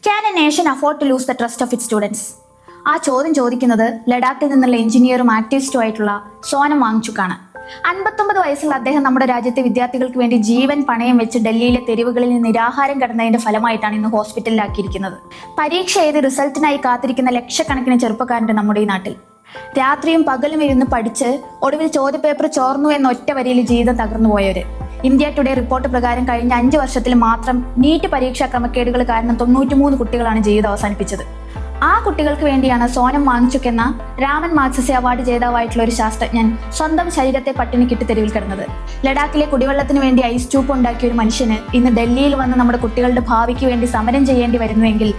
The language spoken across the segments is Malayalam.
Can a nation afford to lose the trust of its students? ആ ചോദ്യം ചോദിക്കുന്നത് ലഡാക്കിൽ നിന്നുള്ള എഞ്ചിനീയറും ആക്ടിവിസ്റ്റും ആയിട്ടുള്ള സോനം വാങ്ചുക്കാണ്. 59 വയസ്സുള്ള അദ്ദേഹം നമ്മുടെ രാജ്യത്തെ വിദ്യാർത്ഥികൾക്ക് വേണ്ടി ജീവൻ പണയം വെച്ച് ഡൽഹിയിലെ തെരുവുകളിൽ നിരാഹാരം കിടന്നതിന്റെ ഫലമായിട്ടാണ് ഇന്ന് ഹോസ്പിറ്റലിലാക്കിയിരിക്കുന്നത്. പരീക്ഷ എഴുതി റിസൾട്ടിനായി കാത്തിരിക്കുന്ന ലക്ഷക്കണക്കിന് ചെറുപ്പക്കാരുണ്ട് നമ്മുടെ ഈ നാട്ടിൽ. രാത്രിയും പകലും ഇരുന്ന് പഠിച്ച് ഒടുവിൽ ചോദ്യപേപ്പർ ചോർന്നു എന്ന ഒറ്റ വരിയിൽ ജീവിതം തകർന്നു പോയവര്. ഇന്ത്യ ടുഡേ റിപ്പോർട്ട് പ്രകാരം കഴിഞ്ഞ 5 വർഷത്തിൽ മാത്രം നീറ്റ് പരീക്ഷാ ക്രമക്കേടുകൾ കാരണം 93 കുട്ടികളാണ് ജീവിതം അവസാനിപ്പിച്ചത്. ആ കുട്ടികൾക്ക് വേണ്ടിയാണ് സോനം വാങ്ചുക് എന്ന രാമൻ മാഗ്സസെ അവാർഡ് ജേതാവായിട്ടുള്ള ഒരു ശാസ്ത്രജ്ഞൻ സ്വന്തം ശരീരത്തെ പട്ടിണിക്കിട്ട് തെരുവിൽ കിടന്നത്. ലഡാക്കിലെ കുടിവെള്ളത്തിന് വേണ്ടി ഐസ് ട്യൂബ് ഉണ്ടാക്കിയ ഒരു മനുഷ്യന് ഇന്ന് ഡൽഹിയിൽ വന്ന് നമ്മുടെ കുട്ടികളുടെ ഭാവിക്ക് വേണ്ടി സമരം ചെയ്യേണ്ടി വരുന്നുവെങ്കിൽ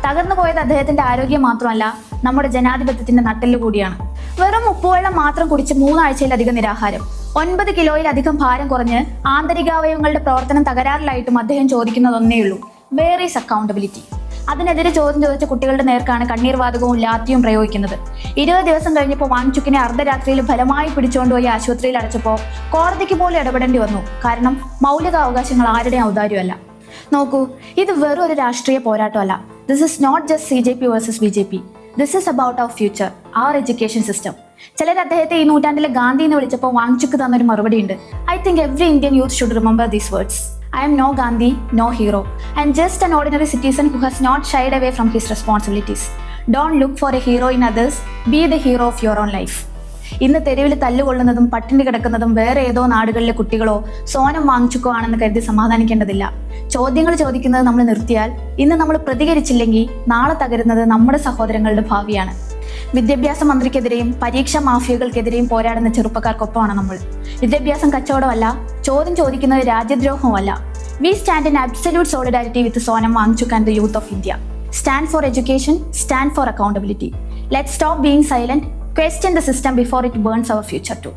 തകർന്നു പോയത് അദ്ദേഹത്തിന്റെ ആരോഗ്യം മാത്രമല്ല, നമ്മുടെ ജനാധിപത്യത്തിന്റെ നട്ടെല്ല് കൂടിയാണ്. വെറും ഉപ്പുവെള്ളം മാത്രം കുടിച്ച് 3 ആഴ്ചയിലധികം നിരാഹാരം, 9 കിലോയിലധികം ഭാരം കുറഞ്ഞ് ആന്തരികാവയവങ്ങളുടെ പ്രവർത്തനം തകരാറിലായിട്ടും അദ്ദേഹം ചോദിക്കുന്നതൊന്നേയുള്ളൂ: വേർ ഈസ് അക്കൗണ്ടബിലിറ്റി? അതിനെതിരെ ചോദ്യം ചോദിച്ച കുട്ടികളുടെ നേർക്കാണ് കണ്ണീർ വാതകവും ലാത്തിയും പ്രയോഗിക്കുന്നത്. 20 ദിവസം കഴിഞ്ഞപ്പോൾ വാങ്ചുക്കിനെ അർദ്ധരാത്രിയിൽ ഫലമായി പിടിച്ചുകൊണ്ടുപോയി ആശുപത്രിയിൽ അടച്ചപ്പോൾ കോടതിക്ക് പോലും ഇടപെടേണ്ടി വന്നു. കാരണം മൗലികാവകാശങ്ങൾ ആരുടെയും ഔദാര്യമല്ല. നോക്കൂ, ഇത് വെറും ഒരു രാഷ്ട്രീയ പോരാട്ടമല്ല. This is not just CJP versus BJP. This is about our future, our education system. ചിലർ അദ്ദേഹത്തെ ഈ നൂറ്റാണ്ടിലെ ഗാന്ധി എന്ന് വിളിച്ചപ്പോൾ വാങ്ചുക്ക് തന്നൊരു മറുപടി ഉണ്ട്. I think every Indian youth should remember these words. I am no Gandhi, no hero, and just an ordinary citizen who has not shied away from his responsibilities. Don't look for a hero in others, be the hero of your own life. ഇന്ന് തെരുവിൽ തല്ലുകൊള്ളുന്നതും പട്ടിണി കിടക്കുന്നതും വേറെ ഏതോ നാടുകളിലെ കുട്ടികളോ സോനം വാങ്ചുക്കോ ആണെന്ന് കരുതി സമാധാനിക്കേണ്ടതില്ല. ചോദ്യങ്ങൾ ചോദിക്കുന്നത് നമ്മൾ നിർത്തിയാൽ, ഇന്ന് നമ്മൾ പ്രതികരിച്ചില്ലെങ്കിൽ നാളെ തകരുന്നത് നമ്മുടെ സഹോദരങ്ങളുടെ ഭാവിയാണ്. വിദ്യാഭ്യാസ മന്ത്രിക്കെതിരെയും പരീക്ഷാ മാഫിയകൾക്കെതിരെയും പോരാടുന്ന ചെറുപ്പക്കാർക്കൊപ്പമാണ് നമ്മൾ. വിദ്യാഭ്യാസം കച്ചവടമല്ല, ചോദ്യം ചോദിക്കുന്നത് രാജ്യദ്രോഹവുമല്ല. We stand in absolute solidarity with Sonam Wangchuk and the youth of India. Stand for education, stand for accountability. Let's stop being silent, question the system before it burns our future too.